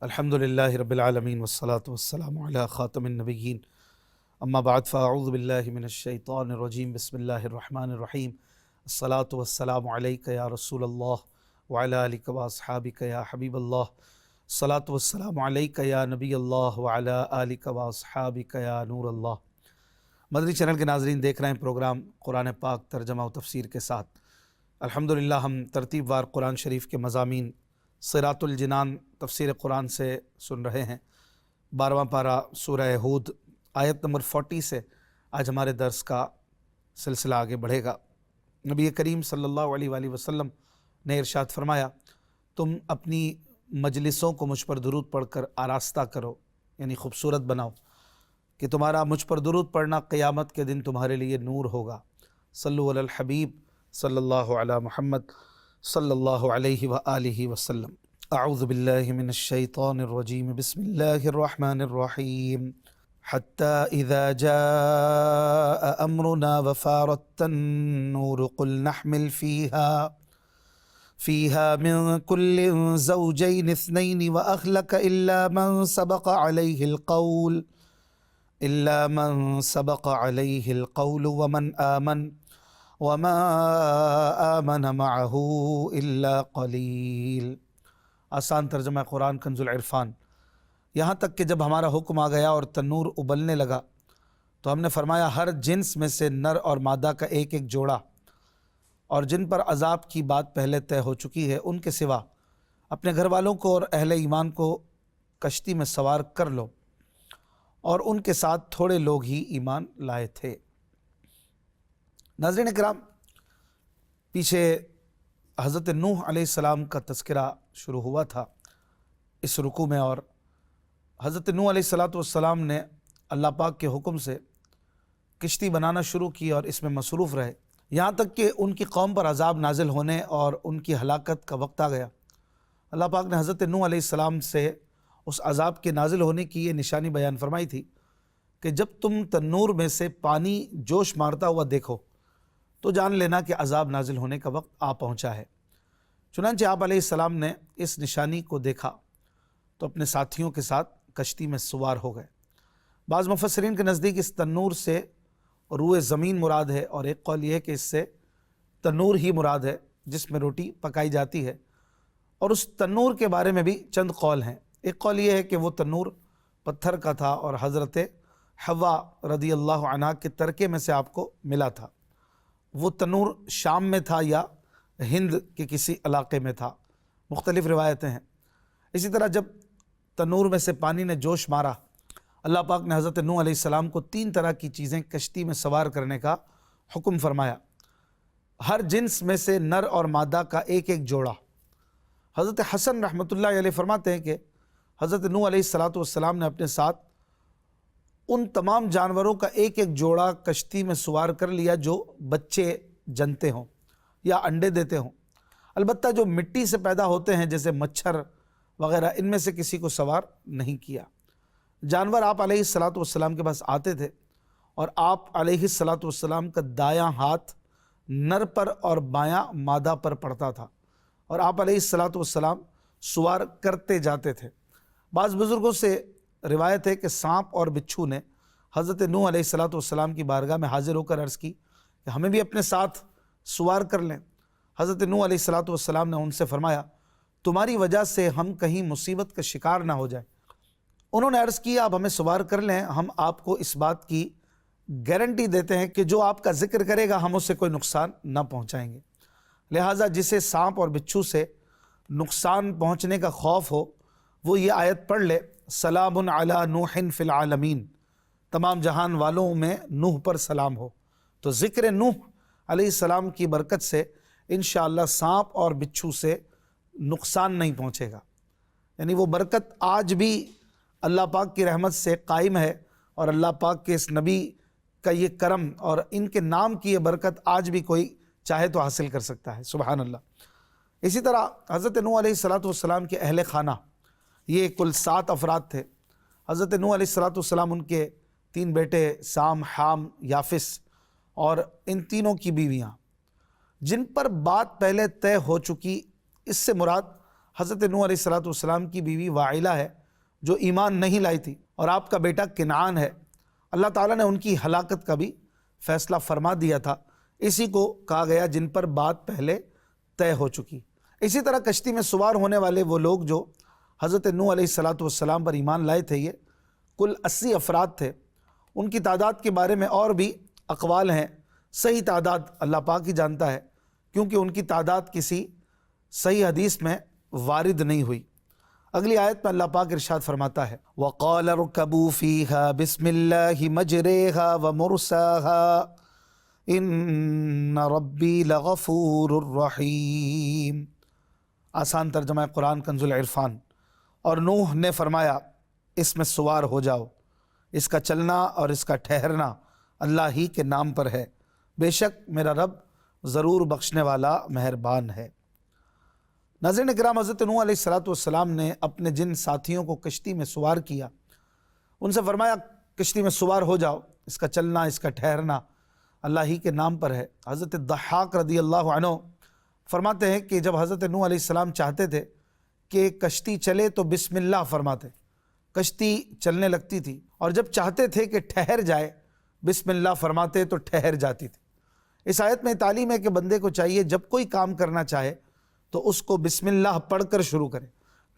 الحمد للہ رب العالمین والصلاة والسلام علی خاتم النبیین اما بعد فاعوذ باللہ من الشیطان الرجیم بسم اللہ الرحمن الرحیم الصلاة والسلام علیک یا رسول اللہ وعلی آلک واصحابک یا حبیب اللہ الصلاة والسلام علیک یا نبی اللہ وعلی آلک واصحابک یا نور اللہ۔ مدنی چینل کے ناظرین، دیکھ رہے ہیں پروگرام قرآن پاک ترجمہ و تفسیر کے ساتھ۔ الحمدللہ ہم ترتیب وار قرآن شریف کے مضامین صراط الجنان تفسیر قرآن سے سن رہے ہیں۔ 12واں پارہ سورہ ہود آیت نمبر 40 سے آج ہمارے درس کا سلسلہ آگے بڑھے گا۔ نبی کریم صلی اللہ علیہ وآلہ وسلم نے ارشاد فرمایا، تم اپنی مجلسوں کو مجھ پر درود پڑھ کر آراستہ کرو، یعنی خوبصورت بناؤ، کہ تمہارا مجھ پر درود پڑھنا قیامت کے دن تمہارے لیے نور ہوگا۔ صلو علی الحبیب صلی اللہ علی محمد صلی اللہ علیہ وآلہ وسلم۔ اعوذ باللہ من الشیطان الرجیم بسم اللہ الرحمن الرحیم۔ حتی اذا جاء امرنا وفارت النور قل نحمل فيها من كل زوجين اثنين وأهلك إلا من سبق عليه القول ومن آمن وما آمن معه إلا قلیل۔ آسان ترجمہ قرآن کنز العرفان۔ یہاں تک کہ جب ہمارا حکم آ گیا اور تنور ابلنے لگا تو ہم نے فرمایا، ہر جنس میں سے نر اور مادہ کا ایک ایک جوڑا، اور جن پر عذاب کی بات پہلے طے ہو چکی ہے ان کے سوا اپنے گھر والوں کو اور اہل ایمان کو کشتی میں سوار کر لو، اور ان کے ساتھ تھوڑے لوگ ہی ایمان لائے تھے۔ ناظرین کرام، پیچھے حضرت نوح علیہ السلام کا تذکرہ شروع ہوا تھا اس رکوع میں، اور حضرت نوح علیہ السلام نے اللہ پاک کے حکم سے کشتی بنانا شروع کی اور اس میں مصروف رہے، یہاں تک کہ ان کی قوم پر عذاب نازل ہونے اور ان کی ہلاکت کا وقت آ گیا۔ اللہ پاک نے حضرت نوح علیہ السلام سے اس عذاب کے نازل ہونے کی یہ نشانی بیان فرمائی تھی کہ جب تم تنور میں سے پانی جوش مارتا ہوا دیکھو تو جان لینا کہ عذاب نازل ہونے کا وقت آ پہنچا ہے۔ چنانچہ آپ علیہ السلام نے اس نشانی کو دیکھا تو اپنے ساتھیوں کے ساتھ کشتی میں سوار ہو گئے۔ بعض مفسرین کے نزدیک اس تنور سے روئے زمین مراد ہے، اور ایک قول یہ ہے کہ اس سے تنور ہی مراد ہے جس میں روٹی پکائی جاتی ہے، اور اس تنور کے بارے میں بھی چند قول ہیں۔ ایک قول یہ ہے کہ وہ تنور پتھر کا تھا اور حضرت حوا رضی اللہ عنہ کے ترکے میں سے آپ کو ملا تھا۔ وہ تنور شام میں تھا یا ہند کے کسی علاقے میں تھا، مختلف روایتیں ہیں۔ اسی طرح جب تنور میں سے پانی نے جوش مارا، اللہ پاک نے حضرت نوح علیہ السلام کو 3 طرح کی چیزیں کشتی میں سوار کرنے کا حکم فرمایا، ہر جنس میں سے نر اور مادہ کا ایک ایک جوڑا۔ حضرت حسن رحمۃ اللہ علیہ فرماتے ہیں کہ حضرت نوح علیہ السلام نے اپنے ساتھ ان تمام جانوروں کا ایک ایک جوڑا کشتی میں سوار کر لیا جو بچے جنتے ہوں یا انڈے دیتے ہوں، البتہ جو مٹی سے پیدا ہوتے ہیں جیسے مچھر وغیرہ، ان میں سے کسی کو سوار نہیں کیا۔ جانور آپ علیہ السلام کے پاس آتے تھے اور آپ علیہ السلام کا دایاں ہاتھ نر پر اور بایاں مادہ پر پڑتا تھا، اور آپ علیہ السلام سوار کرتے جاتے تھے۔ بعض بزرگوں سے روایت ہے کہ سانپ اور بچھو نے حضرت نوح علیہ السلام کی بارگاہ میں حاضر ہو کر عرض کی کہ ہمیں بھی اپنے ساتھ سوار کر لیں۔ حضرت نوح علیہ السلام نے ان سے فرمایا، تمہاری وجہ سے ہم کہیں مصیبت کا شکار نہ ہو جائیں۔ انہوں نے عرض کی، آپ ہمیں سوار کر لیں، ہم آپ کو اس بات کی گارنٹی دیتے ہیں کہ جو آپ کا ذکر کرے گا ہم اسے کوئی نقصان نہ پہنچائیں گے۔ لہٰذا جسے سانپ اور بچھو سے نقصان پہنچنے کا خوف ہو وہ یہ آیت پڑھ لے، سلام علی نوح فی العالمین، تمام جہان والوں میں نوح پر سلام ہو۔ تو ذکر نوح علیہ السلام کی برکت سے انشاءاللہ سانپ اور بچھو سے نقصان نہیں پہنچے گا، یعنی وہ برکت آج بھی اللہ پاک کی رحمت سے قائم ہے، اور اللہ پاک کے اس نبی کا یہ کرم اور ان کے نام کی یہ برکت آج بھی کوئی چاہے تو حاصل کر سکتا ہے، سبحان اللہ۔ اسی طرح حضرت نوح علیہ السلام کے اہل خانہ، یہ کل 7 افراد تھے۔ حضرت نوح علیہ السلام، ان کے 3 بیٹے سام، حام، یافس، اور ان تینوں کی بیویاں، جن پر بات پہلے طے ہو چکی۔ اس سے مراد حضرت نوح علیہ السلام کی بیوی واعلہ ہے جو ایمان نہیں لائی تھی، اور آپ کا بیٹا کنعان ہے۔ اللہ تعالیٰ نے ان کی ہلاکت کا بھی فیصلہ فرما دیا تھا، اسی کو کہا گیا جن پر بات پہلے طے ہو چکی۔ اسی طرح کشتی میں سوار ہونے والے وہ لوگ جو حضرت نوح علیہ السلام پر ایمان لائے تھے، یہ کل 80 افراد تھے۔ ان کی تعداد کے بارے میں اور بھی اقوال ہیں، صحیح تعداد اللہ پاک ہی جانتا ہے، کیونکہ ان کی تعداد کسی صحیح حدیث میں وارد نہیں ہوئی۔ اگلی آیت میں اللہ پاک ارشاد فرماتا ہے وَقَالَ ارْكَبُوا فِيهَا بِسْمِ اللَّهِ مَجْرَاهَا وَمُرْسَاهَا إِنَّ رَبِّي لَغَفُورٌ رَحِيمٌ۔ آسان ترجمہ قرآن کنز العرفان۔ اور نوح نے فرمایا اس میں سوار ہو جاؤ، اس کا چلنا اور اس کا ٹھہرنا اللہ ہی کے نام پر ہے، بے شک میرا رب ضرور بخشنے والا مہربان ہے۔ ناظرین کرام، حضرت نوح علیہ السلام نے اپنے جن ساتھیوں کو کشتی میں سوار کیا ان سے فرمایا کشتی میں سوار ہو جاؤ، اس کا چلنا اس کا ٹھہرنا اللہ ہی کے نام پر ہے۔ حضرت ضحاک رضی اللہ عنہ فرماتے ہیں کہ جب حضرت نوح علیہ السلام چاہتے تھے کہ کشتی چلے تو بسم اللہ فرماتے، کشتی چلنے لگتی تھی، اور جب چاہتے تھے کہ ٹھہر جائے بسم اللہ فرماتے تو ٹھہر جاتی تھی۔ اس آیت میں تعلیم ہے کہ بندے کو چاہیے جب کوئی کام کرنا چاہے تو اس کو بسم اللہ پڑھ کر شروع کرے،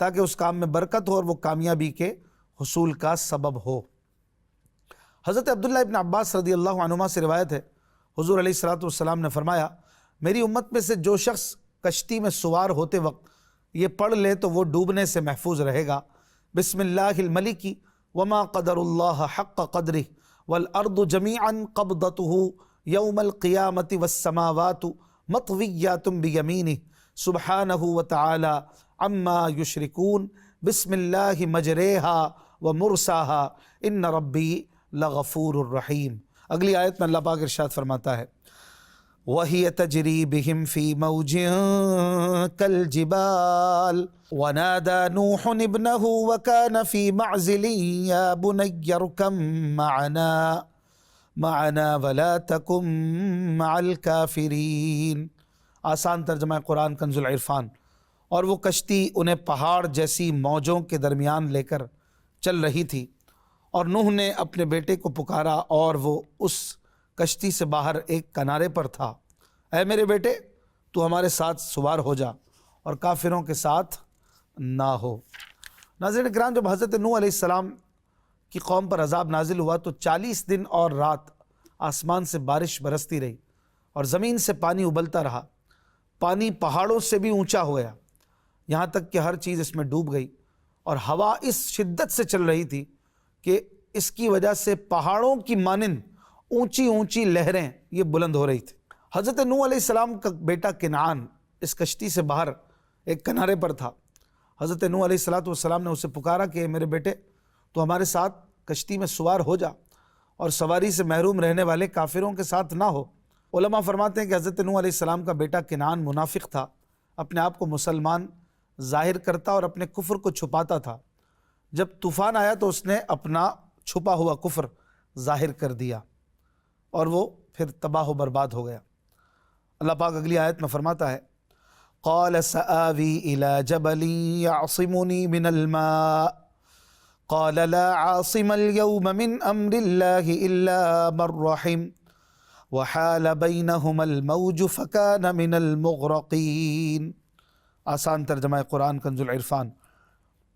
تاکہ اس کام میں برکت ہو اور وہ کامیابی کے حصول کا سبب ہو۔ حضرت عبداللہ ابن عباس رضی اللہ عنہما سے روایت ہے، حضور علیہ السلام نے فرمایا میری امت میں سے جو شخص کشتی میں سوار ہوتے وقت یہ پڑھ لے تو وہ ڈوبنے سے محفوظ رہے گا۔ بسم اللہ الملک وما قدر اللہ حق قدرہ والارض جمیعا قبضتہ یوم القیامت والسماوات مطویات بیمینہ سبحانہ وتعالی عما یشرکون بسم اللہ مجریہا ومرساہا ان ربی لغفور الرحیم۔ اگلی آیت میں اللہ پاک ارشاد فرماتا ہے وَهِيَ تَجْرِي بِهِمْ فِي مَوْجٍ كَالْجِبَالِ وَنَادَى نُوحٌ ابْنَهُ وَكَانَ فِي مَعْزِلٍ يَا بُنَيَّ ارْكَب مَعَنَا وَلَا تَكُن مَعَ الْكَافِرِينَ۔ آسان ترجمہ قرآن کنز العرفان۔ اور وہ کشتی انہیں پہاڑ جیسی موجوں کے درمیان لے کر چل رہی تھی، اور نوح نے اپنے بیٹے کو پکارا اور وہ اس کشتی سے باہر ایک کنارے پر تھا۔ اے میرے بیٹے تو ہمارے ساتھ سوار ہو جا اور کافروں کے ساتھ نہ ہو۔ ناظرین کرام، جب حضرت نوح علیہ السلام کی قوم پر عذاب نازل ہوا تو 40 دن اور رات آسمان سے بارش برستی رہی اور زمین سے پانی ابلتا رہا، پانی پہاڑوں سے بھی اونچا ہو گیا، یہاں تک کہ ہر چیز اس میں ڈوب گئی، اور ہوا اس شدت سے چل رہی تھی کہ اس کی وجہ سے پہاڑوں کی مانند اونچی اونچی لہریں یہ بلند ہو رہی تھی۔ حضرت نوح علیہ السلام کا بیٹا کنعان اس کشتی سے باہر ایک کنارے پر تھا۔ حضرت نوح علیہ السلام نے اسے پکارا کہ میرے بیٹے تو ہمارے ساتھ کشتی میں سوار ہو جا اور سواری سے محروم رہنے والے کافروں کے ساتھ نہ ہو۔ علماء فرماتے ہیں کہ حضرت نوح علیہ السلام کا بیٹا کنعان منافق تھا، اپنے آپ کو مسلمان ظاہر کرتا اور اپنے کفر کو چھپاتا تھا۔ جب طوفان آیا تو اس نے اپنا چھپا ہوا کفر ظاہر کر دیا اور وہ پھر تباہ و برباد ہو گیا۔ اللہ پاک اگلی آیت میں فرماتا ہے قال سآوی الی جبل یعصمنی من الماء قال لا عاصم اليوم من امر اللہ الا من رحم وحال بینہما الموج فکان من المغرقین۔ آسان ترجمہ قرآن کنز العرفان۔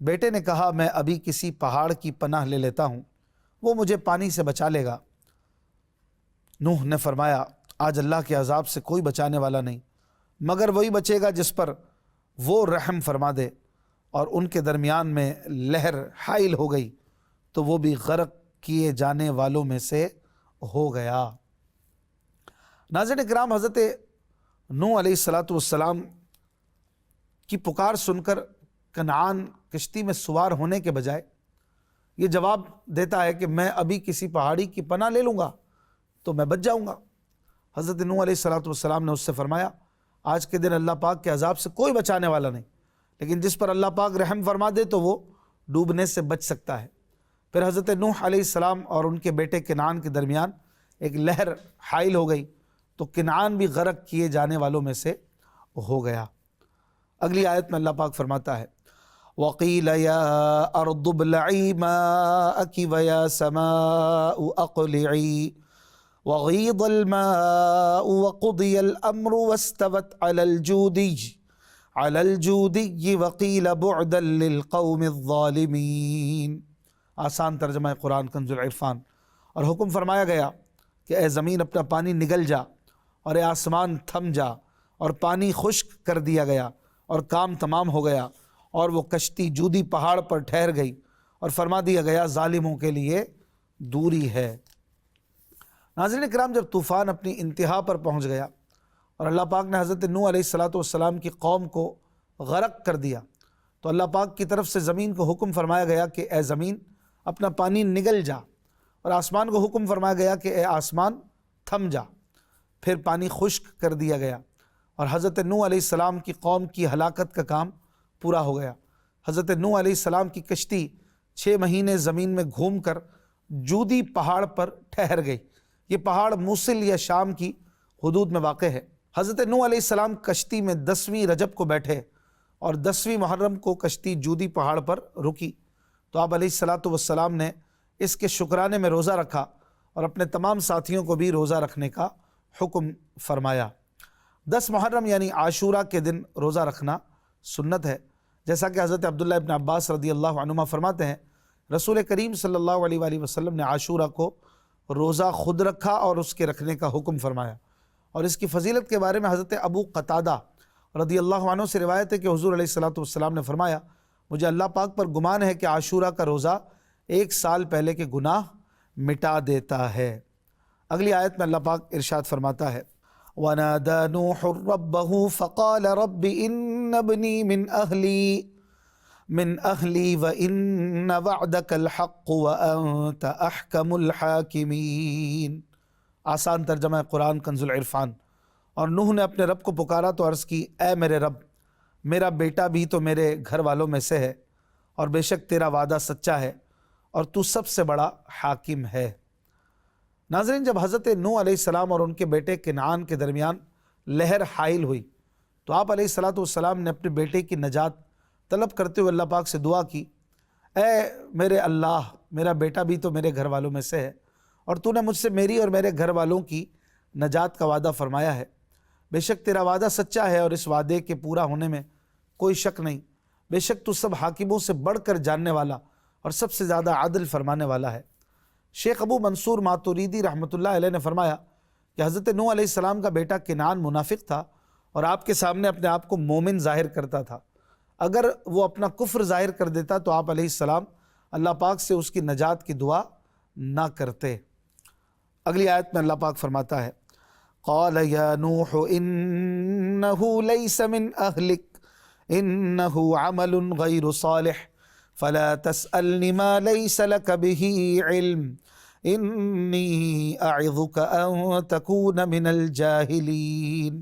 بیٹے نے کہا میں ابھی کسی پہاڑ کی پناہ لے لیتا ہوں، وہ مجھے پانی سے بچا لے گا۔ نوح نے فرمایا آج اللہ کے عذاب سے کوئی بچانے والا نہیں مگر وہی بچے گا جس پر وہ رحم فرما دے، اور ان کے درمیان میں لہر حائل ہو گئی تو وہ بھی غرق کیے جانے والوں میں سے ہو گیا۔ ناظرین کرام، حضرت نوح علیہ السلام کی پکار سن کر کنعان کشتی میں سوار ہونے کے بجائے یہ جواب دیتا ہے کہ میں ابھی کسی پہاڑی کی پناہ لے لوں گا تو میں بچ جاؤں گا۔ حضرت نوح علیہ السلام نے اس سے فرمایا آج کے دن اللہ پاک کے عذاب سے کوئی بچانے والا نہیں، لیکن جس پر اللہ پاک رحم فرما دے تو وہ ڈوبنے سے بچ سکتا ہے۔ پھر حضرت نوح علیہ السلام اور ان کے بیٹے کنعان کے درمیان ایک لہر حائل ہو گئی تو کنعان بھی غرق کیے جانے والوں میں سے ہو گیا۔ اگلی آیت میں اللہ پاک فرماتا ہے وَقِيلَ يَا أَرْضُ ابْلَعِي مَاءَكِ وَيَا سَمَاءُ أَقْلِعِي وَغِيضَ الْمَاءُ وَقُضِيَ الْأَمْرُ وَاسْتَوَتْ عَلَى الْجُودِيِّ وَقِيلَ بُعْدًا لِلْقَوْمِ الظَّالِمِينَ۔ آسان ترجمہ قرآن کنز العرفان۔ اور حکم فرمایا گیا کہ اے زمین اپنا پانی نگل جا، اور اے آسمان تھم جا، اور پانی خشک کر دیا گیا اور کام تمام ہو گیا، اور وہ کشتی جودی پہاڑ پر ٹھہر گئی، اور فرما دیا گیا ظالموں کے لیے دوری ہے۔ ناظرین کرام، جب طوفان اپنی انتہا پر پہنچ گیا اور اللہ پاک نے حضرت نوح علیہ السلام کی قوم کو غرق کر دیا، تو اللہ پاک کی طرف سے زمین کو حکم فرمایا گیا کہ اے زمین اپنا پانی نگل جا، اور آسمان کو حکم فرمایا گیا کہ اے آسمان تھم جا۔ پھر پانی خشک کر دیا گیا، اور حضرت نوح علیہ السلام کی قوم کی ہلاکت کا کام پورا ہو گیا۔ حضرت نوح علیہ السلام کی کشتی 6 مہینے زمین میں گھوم کر جودی پہاڑ پر ٹھہر گئی۔ یہ پہاڑ موصل یا شام کی حدود میں واقع ہے۔ حضرت نوح علیہ السلام کشتی میں 10ویں رجب کو بیٹھے، اور 10ویں محرم کو کشتی جودی پہاڑ پر رکی، تو آپ علیہ السلام نے اس کے شکرانے میں روزہ رکھا، اور اپنے تمام ساتھیوں کو بھی روزہ رکھنے کا حکم فرمایا۔ 10 محرم یعنی عاشورہ کے دن روزہ رکھنا سنت ہے، جیسا کہ حضرت عبداللہ ابن عباس رضی اللہ عنہما فرماتے ہیں رسول کریم صلی اللہ علیہ وآلہ وسلم نے عاشورہ کو روزہ خود رکھا اور اس کے رکھنے کا حکم فرمایا۔ اور اس کی فضیلت کے بارے میں حضرت ابو قتادہ رضی اللہ عنہ سے روایت ہے کہ حضور علیہ السلام نے فرمایا مجھے اللہ پاک پر گمان ہے کہ عاشورہ کا روزہ 1 سال پہلے کے گناہ مٹا دیتا ہے۔ اگلی آیت میں اللہ پاک ارشاد فرماتا ہے وَنَادَى نُوحٌ رَبَّهُ فَقَالَ رَبِّ إِنَّ ابْنِي مِنْ أَهْلِي وَإِنَّ وَعْدَكَ الْحَقُّ وَأَنْتَ أَحْكَمُ الْحَاكِمِينَ۔ آسان ترجمہ قرآن کنز العرفان۔ اور نوح نے اپنے رب کو پکارا تو عرض کی اے میرے رب، میرا بیٹا بھی تو میرے گھر والوں میں سے ہے، اور بے شک تیرا وعدہ سچا ہے، اور تو سب سے بڑا حاکم ہے۔ ناظرین، جب حضرت نوح علیہ السلام اور ان کے بیٹے کنعان کے درمیان لہر حائل ہوئی، تو آپ علیہ السلام نے اپنے بیٹے کی نجات طلب کرتے ہوئے اللہ پاک سے دعا کی اے میرے اللہ، میرا بیٹا بھی تو میرے گھر والوں میں سے ہے، اور تو نے مجھ سے میری اور میرے گھر والوں کی نجات کا وعدہ فرمایا ہے۔ بے شک تیرا وعدہ سچا ہے، اور اس وعدے کے پورا ہونے میں کوئی شک نہیں۔ بے شک تو سب حاکموں سے بڑھ کر جاننے والا اور سب سے زیادہ عدل فرمانے والا ہے۔ شیخ ابو منصور ماتوریدی رحمۃ اللہ علیہ نے فرمایا کہ حضرت نوح علیہ السلام کا بیٹا کنعان منافق تھا، اور آپ کے سامنے اپنے آپ کو مومن ظاہر کرتا تھا۔ اگر وہ اپنا کفر ظاہر کر دیتا تو آپ علیہ السلام اللہ پاک سے اس کی نجات کی دعا نہ کرتے۔ اگلی آیت میں اللہ پاک فرماتا ہے قال یا نوح انہ لیس من اہلک انہ عمل غیر صالح فلا تسألنی ما لیس لک بہ علم انی اعظک ان تکون من الجاہلین۔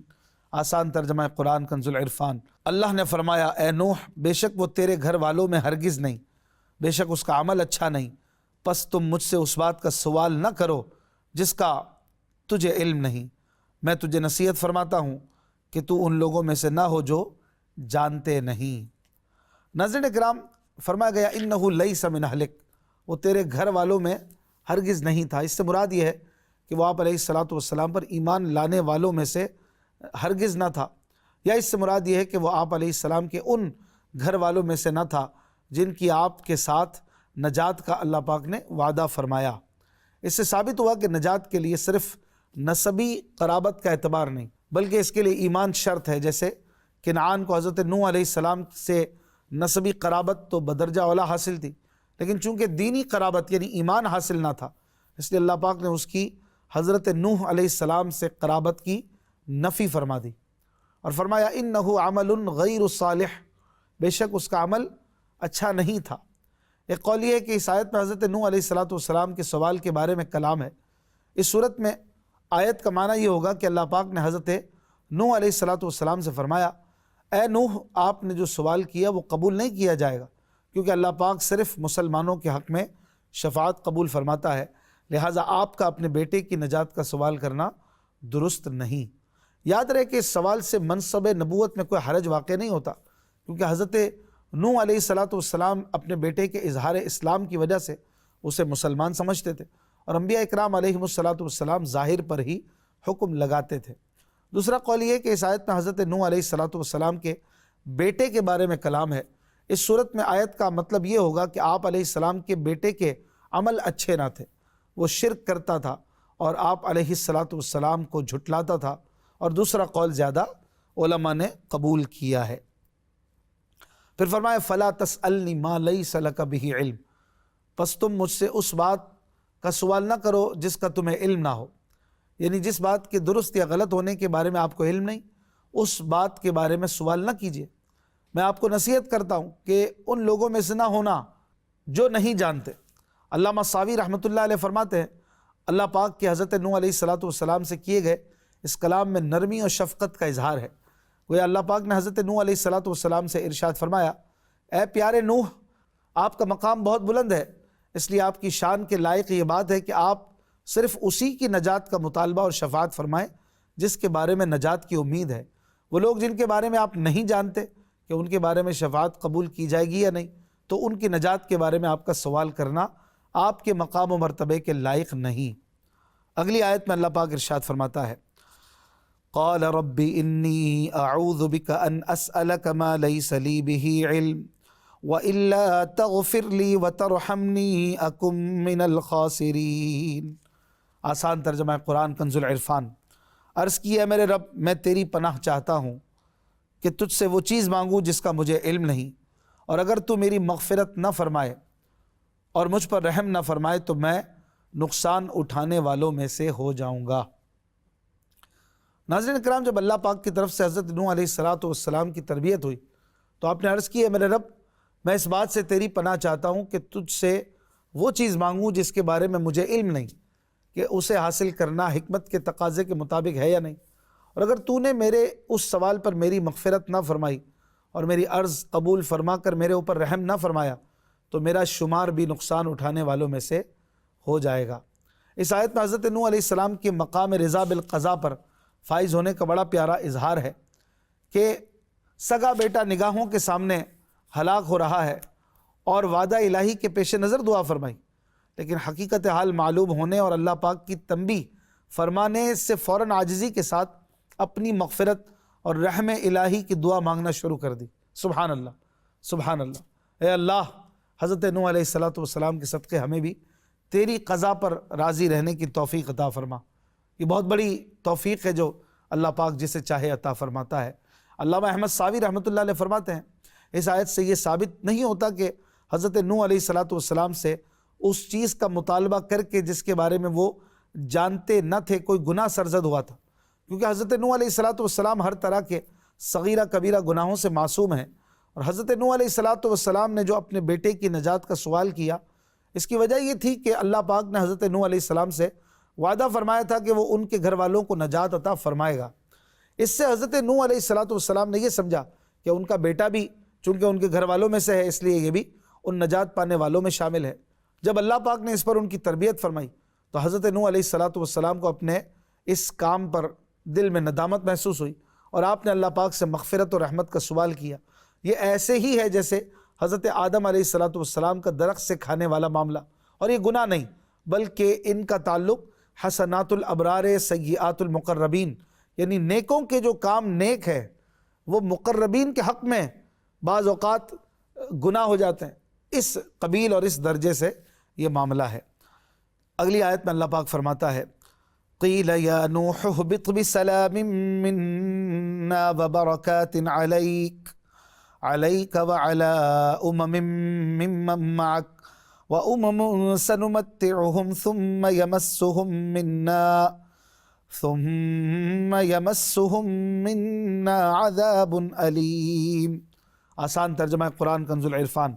آسان ترجمہ قرآن کنز العرفان۔ اللہ نے فرمایا اے نوح، بے شک وہ تیرے گھر والوں میں ہرگز نہیں، بے شک اس کا عمل اچھا نہیں، پس تم مجھ سے اس بات کا سوال نہ کرو جس کا تجھے علم نہیں۔ میں تجھے نصیحت فرماتا ہوں کہ تو ان لوگوں میں سے نہ ہو جو جانتے نہیں۔ ناظرین کرام، فرمایا گیا انہ لیس من اہلک، وہ تیرے گھر والوں میں ہرگز نہیں تھا۔ اس سے مراد یہ ہے کہ وہ آپ علیہ السلام پر ایمان لانے والوں میں سے ہرگز نہ تھا، یا اس سے مراد یہ ہے کہ وہ آپ علیہ السلام کے ان گھر والوں میں سے نہ تھا جن کی آپ کے ساتھ نجات کا اللہ پاک نے وعدہ فرمایا۔ اس سے ثابت ہوا کہ نجات کے لیے صرف نسبی قرابت کا اعتبار نہیں، بلکہ اس کے لیے ایمان شرط ہے۔ جیسے کنعان کو حضرت نوح علیہ السلام سے نسبی قرابت تو بدرجہ اولا حاصل تھی، لیکن چونکہ دینی قرابت یعنی ایمان حاصل نہ تھا، اس لیے اللہ پاک نے اس کی حضرت نوح علیہ السلام سے قرابت کی نفی فرما دی، اور فرمایا انہ عمل غیر صالح، بے شک اس کا عمل اچھا نہیں تھا۔ ایک قول یہ ہے کہ اس آیت میں حضرت نوح علیہ السلام کے سوال کے بارے میں کلام ہے۔ اس صورت میں آیت کا معنی یہ ہوگا کہ اللہ پاک نے حضرت نوح علیہ السلام سے فرمایا اے نوح، آپ نے جو سوال کیا وہ قبول نہیں کیا جائے گا، کیونکہ اللہ پاک صرف مسلمانوں کے حق میں شفاعت قبول فرماتا ہے، لہٰذا آپ کا اپنے بیٹے کی نجات کا سوال کرنا درست نہیں۔ یاد رہے کہ اس سوال سے منصب نبوت میں کوئی حرج واقع نہیں ہوتا، کیونکہ حضرت نوح علیہ السلام اپنے بیٹے کے اظہار اسلام کی وجہ سے اسے مسلمان سمجھتے تھے، اور انبیاء اکرام علیہ السلام ظاہر پر ہی حکم لگاتے تھے۔ دوسرا قول یہ کہ اس آیت میں حضرت نوح علیہ السلام کے بیٹے کے بارے میں کلام ہے۔ اس صورت میں آیت کا مطلب یہ ہوگا کہ آپ علیہ السلام کے بیٹے کے عمل اچھے نہ تھے، وہ شرک کرتا تھا اور آپ علیہ السلام کو جھٹلاتا تھا، اور دوسرا قول زیادہ علماء نے قبول کیا ہے۔ پھر فرمایا فَلَا تَسْأَلْنِ مَا لَيْسَ لَكَ بِهِ علم، پس تم مجھ سے اس بات کا سوال نہ کرو جس کا تمہیں علم نہ ہو، یعنی جس بات کے درست یا غلط ہونے کے بارے میں آپ کو علم نہیں، اس بات کے بارے میں سوال نہ کیجیے۔ میں آپ کو نصیحت کرتا ہوں کہ ان لوگوں میں سے نہ ہونا جو نہیں جانتے۔ علامہ ساوی رحمۃ اللہ علیہ فرماتے ہیں اللہ پاک کے حضرت نوح علیہ السلام سے کیے گئے اس کلام میں نرمی اور شفقت کا اظہار ہے۔ گویا اللہ پاک نے حضرت نوح علیہ السلام سے ارشاد فرمایا، اے پیارے نوح، آپ کا مقام بہت بلند ہے، اس لیے آپ کی شان کے لائق یہ بات ہے کہ آپ صرف اسی کی نجات کا مطالبہ اور شفاعت فرمائیں جس کے بارے میں نجات کی امید ہے۔ وہ لوگ جن کے بارے میں آپ نہیں جانتے کہ ان کے بارے میں شفاعت قبول کی جائے گی یا نہیں، تو ان کی نجات کے بارے میں آپ کا سوال کرنا آپ کے مقام و مرتبے کے لائق نہیں۔ اگلی آیت میں اللہ پاک ارشاد فرماتا ہے قال رب انی اعوذ بک ان اسألک ما لیس لی بہ علم وَإِلَّا تَغْفِرْ لِي وَتَرْحَمْنِي أَكُمْ مِنَ الْخَاسِرِينَ۔ آسان ترجمہ قرآن کنز العرفان۔ عرض کی ہے میرے رب، میں تیری پناہ چاہتا ہوں کہ تجھ سے وہ چیز مانگوں جس کا مجھے علم نہیں، اور اگر تو میری مغفرت نہ فرمائے اور مجھ پر رحم نہ فرمائے تو میں نقصان اٹھانے والوں میں سے ہو جاؤں گا۔ ناظرین کرام، جب اللہ پاک کی طرف سے حضرت نوح علیہ السلام کی تربیت ہوئی تو آپ نے عرض کی ہے میرے رب، میں اس بات سے تیری پناہ چاہتا ہوں کہ تجھ سے وہ چیز مانگوں جس کے بارے میں مجھے علم نہیں کہ اسے حاصل کرنا حکمت کے تقاضے کے مطابق ہے یا نہیں، اور اگر تو نے میرے اس سوال پر میری مغفرت نہ فرمائی اور میری عرض قبول فرما کر میرے اوپر رحم نہ فرمایا تو میرا شمار بھی نقصان اٹھانے والوں میں سے ہو جائے گا۔ اس آیت میں حضرت نوح علیہ السلام کے مقام رضا بالقضاء پر فائز ہونے کا بڑا پیارا اظہار ہے کہ سگا بیٹا نگاہوں کے سامنے ہلاک ہو رہا ہے اور وعدہ الہی کے پیش نظر دعا فرمائی، لیکن حقیقت حال معلوم ہونے اور اللہ پاک کی تنبیہ فرمانے سے فوراً عاجزی کے ساتھ اپنی مغفرت اور رحم الہی کی دعا مانگنا شروع کر دی۔ سبحان اللہ، سبحان اللہ۔ اے اللہ، حضرت نوح علیہ السلام کے صدقے ہمیں بھی تیری قضا پر راضی رہنے کی توفیق عطا فرما۔ یہ بہت بڑی توفیق ہے جو اللہ پاک جسے چاہے عطا فرماتا ہے۔ علامہ احمد ساوی رحمۃ اللہ علیہ فرماتے ہیں اس آیت سے یہ ثابت نہیں ہوتا کہ حضرت نوح علیہ السلام سے اس چیز کا مطالبہ کر کے جس کے بارے میں وہ جانتے نہ تھے کوئی گناہ سرزد ہوا تھا، کیونکہ حضرت نوح علیہ السلام ہر طرح کے صغیرہ کبیرہ گناہوں سے معصوم ہیں، اور حضرت نوح علیہ السلام نے جو اپنے بیٹے کی نجات کا سوال کیا اس کی وجہ یہ تھی کہ اللہ پاک نے حضرت نوح علیہ السلام سے وعدہ فرمایا تھا کہ وہ ان کے گھر والوں کو نجات عطا فرمائے گا۔ اس سے حضرت نوح علیہ السلام نے یہ سمجھا کہ ان کا بیٹا بھی چونکہ ان کے گھر والوں میں سے ہے اس لیے یہ بھی ان نجات پانے والوں میں شامل ہے۔ جب اللہ پاک نے اس پر ان کی تربیت فرمائی تو حضرت نوح علیہ السلام کو اپنے اس کام پر دل میں ندامت محسوس ہوئی اور آپ نے اللہ پاک سے مغفرت اور رحمت کا سوال کیا۔ یہ ایسے ہی ہے جیسے حضرت آدم علیہ السلام کا درخت سے کھانے والا معاملہ، اور یہ گناہ نہیں بلکہ ان کا تعلق حسنات الابرار سیئات المقربین، یعنی نیکوں کے جو کام نیک ہے وہ مقربین کے حق میں بعض اوقات گناہ ہو جاتے ہیں، اس قبیل اور اس درجے سے یہ معاملہ ہے۔ اگلی آیت میں اللہ پاک فرماتا ہے قیل یا نوح اہبط بسلام منا وبرکات علیک وعلی ممن معک سنمتعهم ثم يمسهم منا عذاب علیم۔ آسان ترجمہ قرآن کنز العرفان۔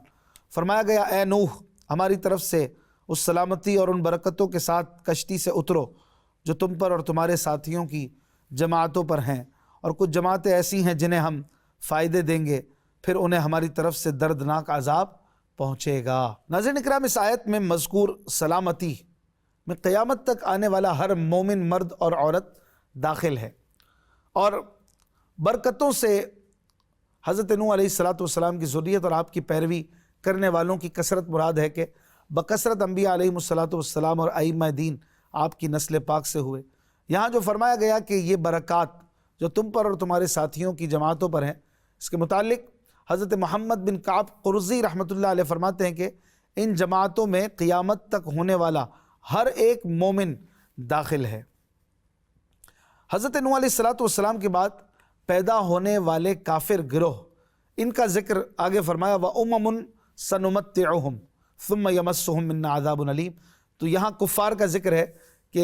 فرمایا گیا اے نوح، ہماری طرف سے اس سلامتی اور ان برکتوں کے ساتھ کشتی سے اترو جو تم پر اور تمہارے ساتھیوں کی جماعتوں پر ہیں، اور کچھ جماعتیں ایسی ہیں جنہیں ہم فائدے دیں گے، پھر انہیں ہماری طرف سے دردناک عذاب پہنچے گا۔ ناظرین اکرام، اس آیت میں مذکور سلامتی میں قیامت تک آنے والا ہر مومن مرد اور عورت داخل ہے، اور برکتوں سے حضرت نوح علیہ السلام کی ذریت اور آپ کی پیروی کرنے والوں کی کثرت مراد ہے کہ بکثرت انبیاء علیہ السلام اور ائمہ دین آپ کی نسل پاک سے ہوئے۔ یہاں جو فرمایا گیا کہ یہ برکات جو تم پر اور تمہارے ساتھیوں کی جماعتوں پر ہیں، اس کے متعلق حضرت محمد بن کعب قرظی رحمۃ اللہ علیہ فرماتے ہیں کہ ان جماعتوں میں قیامت تک ہونے والا ہر ایک مومن داخل ہے۔ حضرت نوح علیہ السلام کے بعد پیدا ہونے والے کافر گروہ، ان کا ذکر آگے فرمایا وَأُمَمٌ سَنُمَتِّعُهُمْ ثُمَّ يَمَسُّهُمْ مِنَّا عَذَابٌ أَلِيمٌ۔ تو یہاں کفار کا ذکر ہے کہ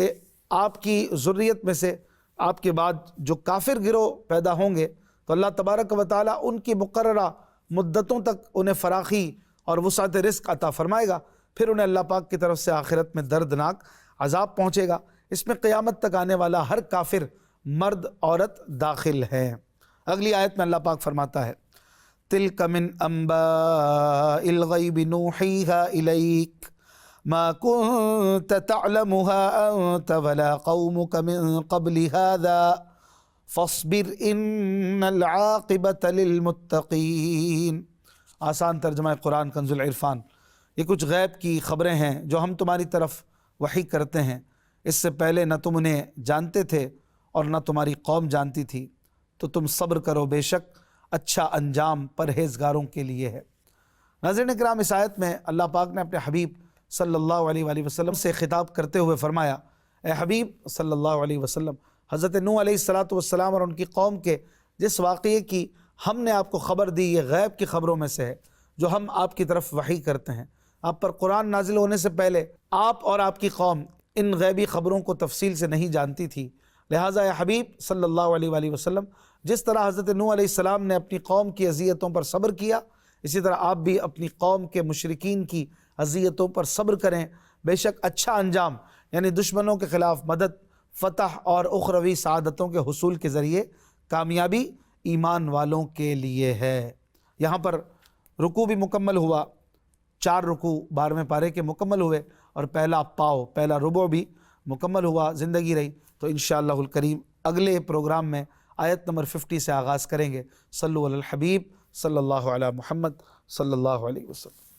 آپ کی ذریت میں سے آپ کے بعد جو کافر گروہ پیدا ہوں گے تو اللہ تبارک و تعالیٰ ان کی مقررہ مدتوں تک انہیں فراخی اور وسعت رزق عطا فرمائے گا، پھر انہیں اللہ پاک کی طرف سے آخرت میں دردناک عذاب پہنچے گا۔ اس میں قیامت تک آنے والا ہر کافر مرد عورت داخل ہے۔ اگلی آیت میں اللہ پاک فرماتا ہے تِلْكَ مِنْ أَنْبَاءِ الْغَيْبِ نُوحِيهَا إِلَيْكَ مَا كُنْتَ تَعْلَمُهَا أَنْتَ وَلَا قَوْمُكَ مِنْ قَبْلِ هَذَا فَاصْبِرْ إِنَّ الْعَاقِبَةَ لِلْمُتَّقِينَ۔ آسان ترجمہ قرآن کنز العرفان۔ یہ کچھ غیب کی خبریں ہیں جو ہم تمہاری طرف وحی کرتے ہیں، اس سے پہلے نہ تم انہیں جانتے تھے اور نہ تمہاری قوم جانتی تھی، تو تم صبر کرو، بے شک اچھا انجام پرہیزگاروں کے لیے ہے۔ ناظرین کرام، اس آیت میں اللہ پاک نے اپنے حبیب صلی اللہ علیہ وآلہ وسلم سے خطاب کرتے ہوئے فرمایا، اے حبیب صلی اللہ علیہ وسلم، حضرت نوح علیہ السلام اور ان کی قوم کے جس واقعے کی ہم نے آپ کو خبر دی، یہ غیب کی خبروں میں سے ہے جو ہم آپ کی طرف وحی کرتے ہیں۔ آپ پر قرآن نازل ہونے سے پہلے آپ اور آپ کی قوم ان غیبی خبروں کو تفصیل سے نہیں جانتی تھی، لہٰذا اے حبیب صلی اللہ علیہ وآلہ وسلم، جس طرح حضرت نوح علیہ السلام نے اپنی قوم کی اذیتوں پر صبر کیا، اسی طرح آپ بھی اپنی قوم کے مشرکین کی اذیتوں پر صبر کریں، بے شک اچھا انجام یعنی دشمنوں کے خلاف مدد، فتح اور اخروی سعادتوں کے حصول کے ذریعے کامیابی ایمان والوں کے لیے ہے۔ یہاں پر رکوع بھی مکمل ہوا، 4 رکوع 12ویں پارے کے مکمل ہوئے، اور پہلا ربع بھی مکمل ہوا، زندگی رہی۔ تو انشاءاللہ الکریم اگلے پروگرام میں آیت نمبر 50 سے آغاز کریں گے۔ صلو علی الحبیب صلی اللہ علی محمد صلی اللہ علیہ وسلم۔